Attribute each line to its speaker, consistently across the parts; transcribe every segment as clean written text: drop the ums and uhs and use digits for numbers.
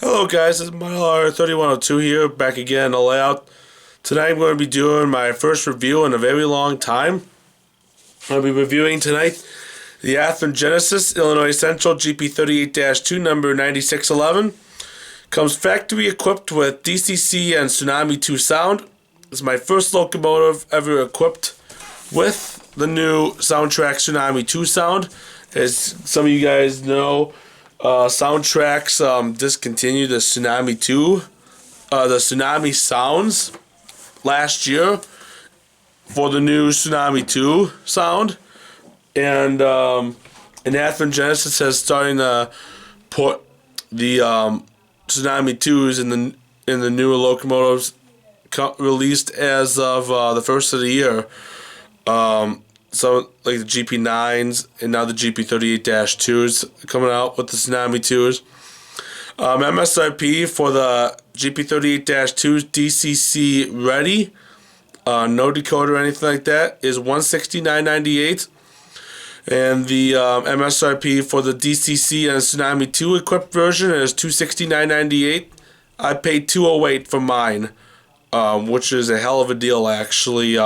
Speaker 1: Hello guys, it's MyLR3102 here, back again in the layout. Tonight I'm going to be doing my first review in a very long time. I'll be reviewing tonight the Athearn Genesis Illinois Central GP38-2 number 9611. Comes factory equipped with DCC and Tsunami2 sound. It's my first locomotive ever equipped with the new Soundtraxx Tsunami2 sound. As some of you guys know, Soundtraxx discontinued the Tsunami2, the Tsunami sounds last year for the new Tsunami2 sound, and Athearn Genesis has starting to put the Tsunami2s in the newer locomotives released as of the first of the year. So like the GP9s and now the GP38-2s coming out with the Tsunami2s. MSRP for the GP38-2 DCC Ready, no decoder or anything like that, is $169.98. And the MSRP for the DCC and Tsunami2 equipped version is $269.98. I paid $208 for mine, which is a hell of a deal actually,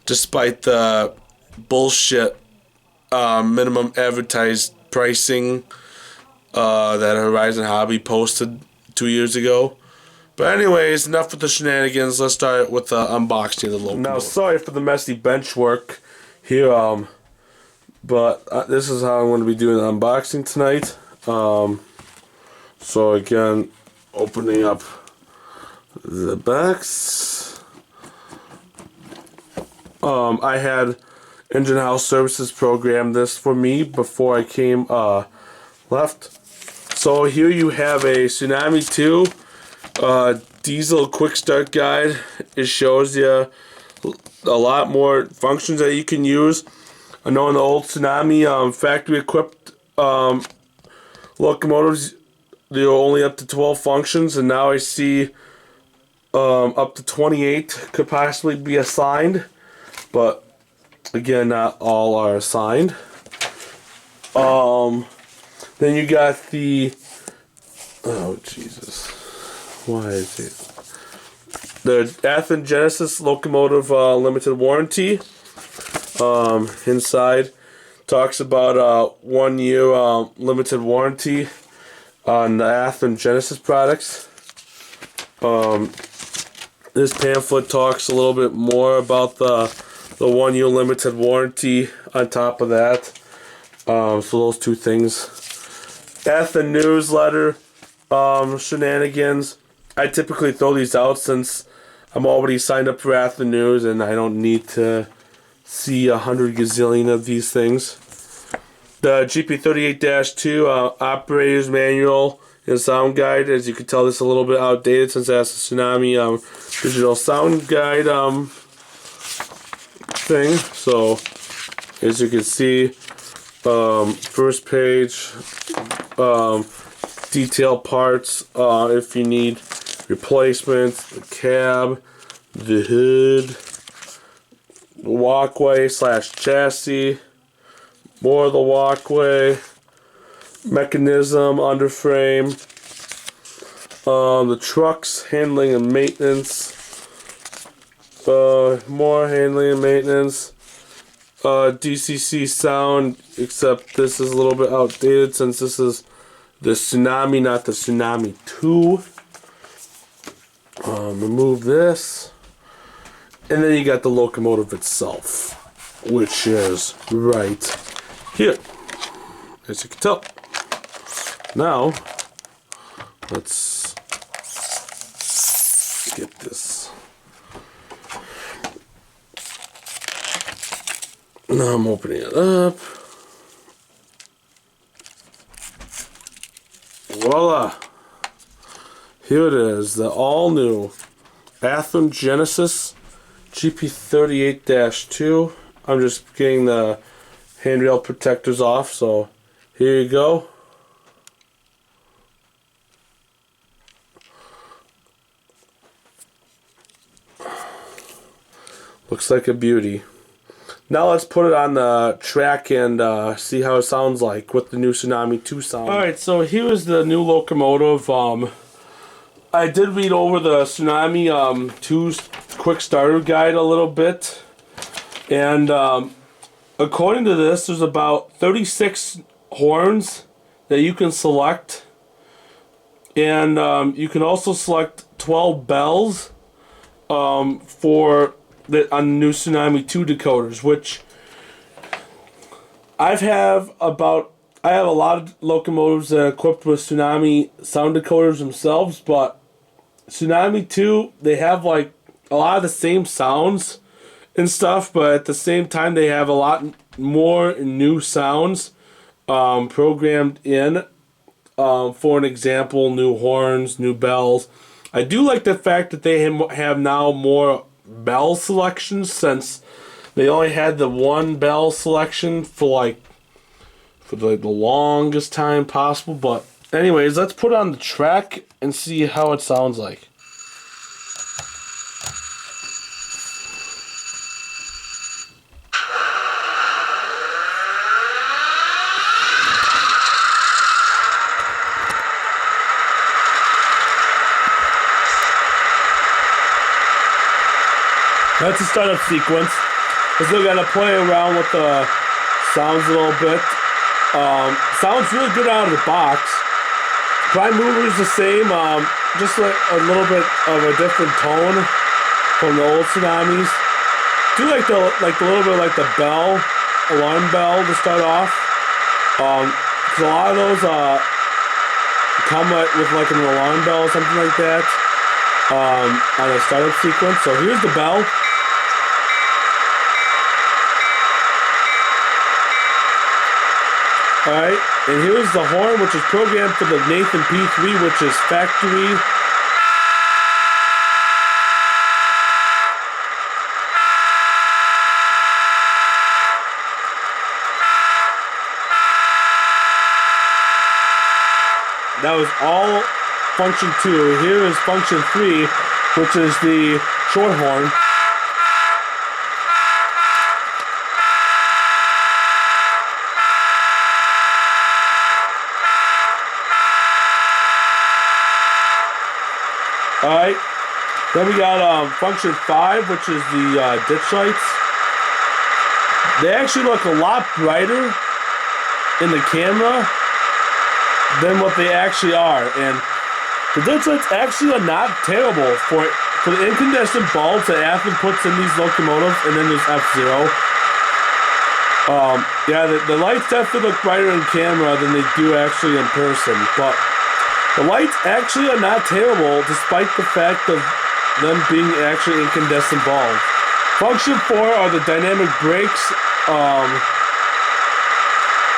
Speaker 1: despite the bullshit minimum advertised pricing that Horizon Hobby posted 2 years ago. But anyways, enough with the shenanigans. Let's start with the unboxing of the locomotive. Now, sorry for the messy bench work here, but this is how I'm going to be doing the unboxing tonight. So again, opening up the box. I had EngineHouse Services program this for me before I came left. So here you have a Tsunami2 diesel quick start guide. It shows you a lot more functions that you can use. I know in the old Tsunami factory equipped locomotives, they were only up to 12 functions, and now I see up to 28 could possibly be assigned, but again, not all are assigned. Then you got the, oh Jesus, why is it? The Athearn Genesis locomotive limited warranty. Inside talks about 1 year limited warranty on the Athearn Genesis products. This pamphlet talks a little bit more about the 1 year limited warranty on top of that. So those two things. Athearn newsletter shenanigans. I typically throw these out since I'm already signed up for Athearn News and I don't need to see 100 gazillion of these things. The GP38-2 operator's manual and sound guide. As you can tell, this is a little bit outdated since that's a Tsunami digital sound guide thing. So as you can see, first page, detail parts if you need replacements, the cab, the hood, the walkway / chassis, more of the walkway, mechanism, underframe, the trucks, handling and maintenance, more handling and maintenance, DCC sound, except this is a little bit outdated since this is the Tsunami, not the Tsunami2. Remove this. And then you got the locomotive itself, which is right here, as you can tell. Now, let's get this. Now I'm opening it up. Voila! Here it is, the all-new Athearn Genesis GP38-2. I'm just getting the handrail protectors off, so here you go. Looks like a beauty. Now let's put it on the track and see how it sounds like with the new Tsunami 2 sound. Alright, so here's the new locomotive. I did read over the Tsunami 2's quick starter guide a little bit. And according to this, there's about 36 horns that you can select. And you can also select 12 bells for on the new Tsunami 2 decoders, which I have a lot of locomotives that are equipped with Tsunami sound decoders themselves, but Tsunami 2, they have like a lot of the same sounds and stuff, but at the same time they have a lot more new sounds programmed in. For an example, new horns, new bells. I do like the fact that they have now more bell selections, since they only had the one bell selection for the longest time possible. But anyways, let's put it on the track and see how it sounds like. That's the startup sequence. I still gotta play around with the sounds a little bit. Sounds really good out of the box. Prime mover is the same, just like a little bit of a different tone from the old Tsunamis. Do like the little bit like the bell, alarm bell to start off. Cause a lot of those come with like an alarm bell or something like that on a startup sequence. So here's the bell. Alright, and here's the horn, which is programmed for the Nathan P3, which is factory. That was all function 2. Here is function 3, which is the short horn. Alright, then we got function 5, which is the ditch lights. They actually look a lot brighter in the camera than what they actually are. And the ditch lights actually are not terrible for the incandescent bulbs that Athearn puts in these locomotives, and then there's F0. Yeah, the lights definitely look brighter in camera than they do actually in person, but the lights actually are not terrible, despite the fact of them being actually incandescent bulbs. Function 4 are the dynamic brakes,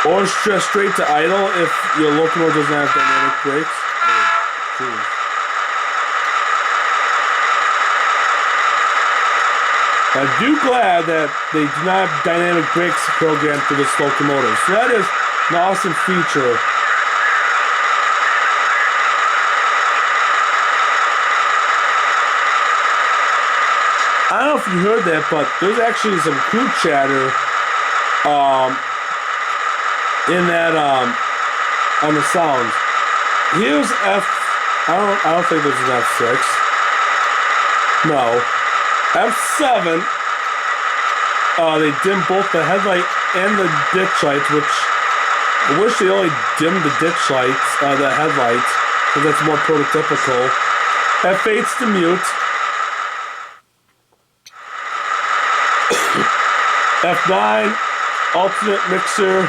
Speaker 1: or just straight to idle if your locomotive doesn't have dynamic brakes. I'm glad that they do not have dynamic brakes programmed for this locomotive. So that is an awesome feature. I don't know if you heard that, but there's actually some crew chatter in that on the sound. Here's I don't think this is F6. No. F7. They dim both the headlight and the ditch lights, which I wish they only dimmed the ditch lights, the headlights, because that's more prototypical. F8's to mute. F9, alternate mixer.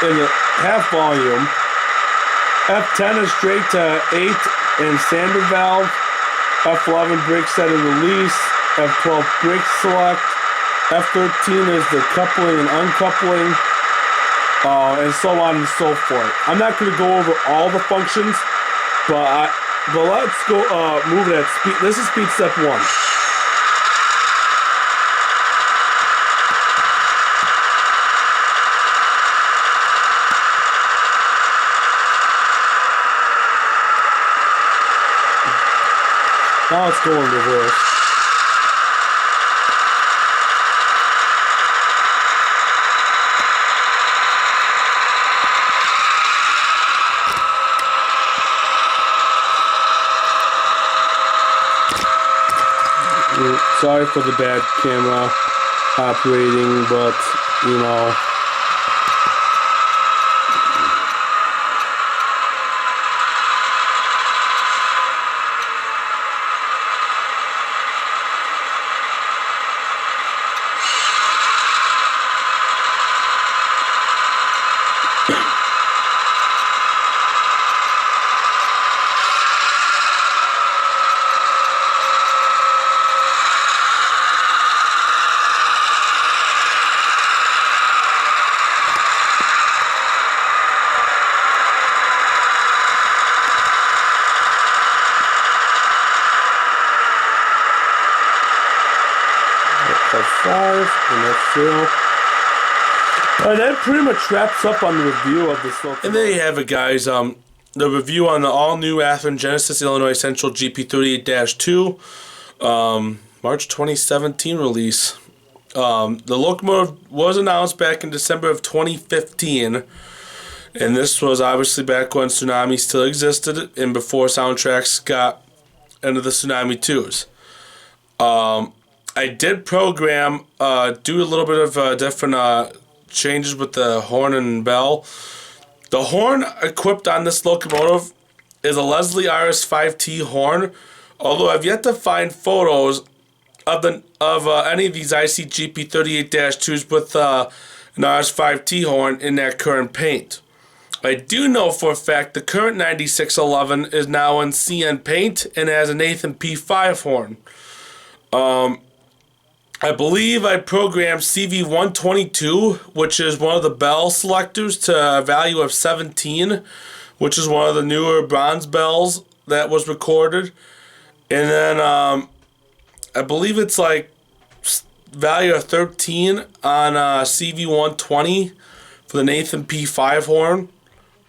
Speaker 1: In the half volume. F10 is straight to 8 and standard valve. F11 brake set and release. F12 brake select. F13 is the coupling and uncoupling. And so on and so forth. I'm not going to go over all the functions, but let's go move it at speed. This is speed step 1. Now let's go in reverse. Sorry for the bad camera operating, but you know. F5 and F0. That pretty much wraps up on the review of this locomotive. And there you have it, guys. The review on the all-new Athearn Genesis Illinois Central GP38-2, March 2017 release. The locomotive was announced back in December of 2015, and this was obviously back when Tsunami still existed and before Soundtraxx got into the Tsunami2s. I did program, do a little bit of different changes with the horn and bell. The horn equipped on this locomotive is a Leslie RS5T horn, although I've yet to find photos of any of these IC GP38-2s with an RS5T horn in that current paint. I do know for a fact the current 9611 is now in CN paint and has an Athearn P5 horn. I believe I programmed CV122, which is one of the bell selectors, to a value of 17, which is one of the newer bronze bells that was recorded. And then I believe it's like value of 13 on CV120 for the Athearn P5 horn.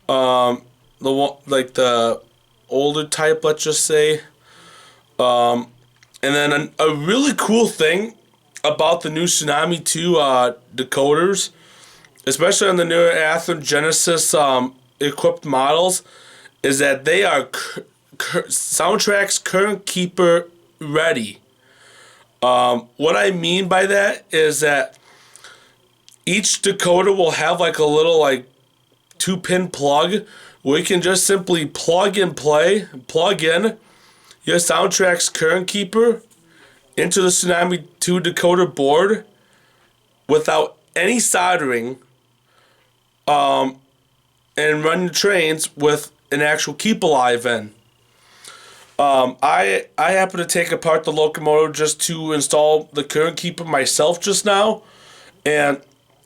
Speaker 1: The one, like the older type, let's just say. And then a really cool thing about the new Tsunami2 decoders, especially on the newer Athearn Genesis equipped models, is that they are Soundtraxx CurrentKeeper Ready. What I mean by that is that each decoder will have like a little 2-pin plug where you can just simply plug in your Soundtraxx CurrentKeeper into the Tsunami2 decoder board without any soldering, and run your trains with an actual keep alive in. I happen to take apart the locomotive just to install the CurrentKeeper myself just now, and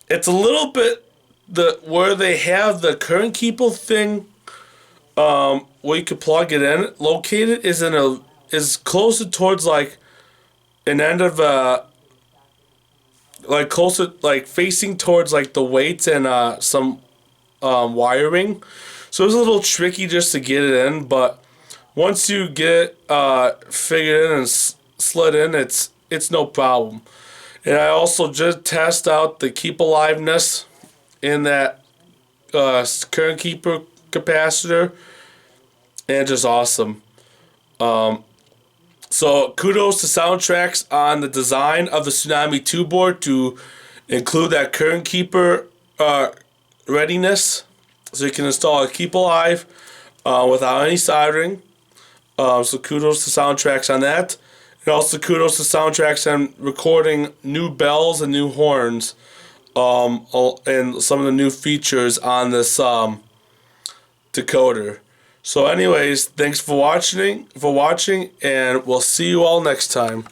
Speaker 1: it's a little bit where they have the CurrentKeeper thing, where you could plug it in, located is closer towards an end of closer facing towards the weights and some wiring, so it was a little tricky just to get it in, but once you get figured in and slid in, it's no problem. And I also just test out the keep aliveness in that CurrentKeeper capacitor, and just awesome. So kudos to Soundtraxx on the design of the Tsunami2 board to include that CurrentKeeper readiness, so you can install a keep alive without any soldering. So kudos to Soundtraxx on that, and also kudos to Soundtraxx on recording new bells and new horns, and some of the new features on this decoder. So anyways, thanks for watching, and we'll see you all next time.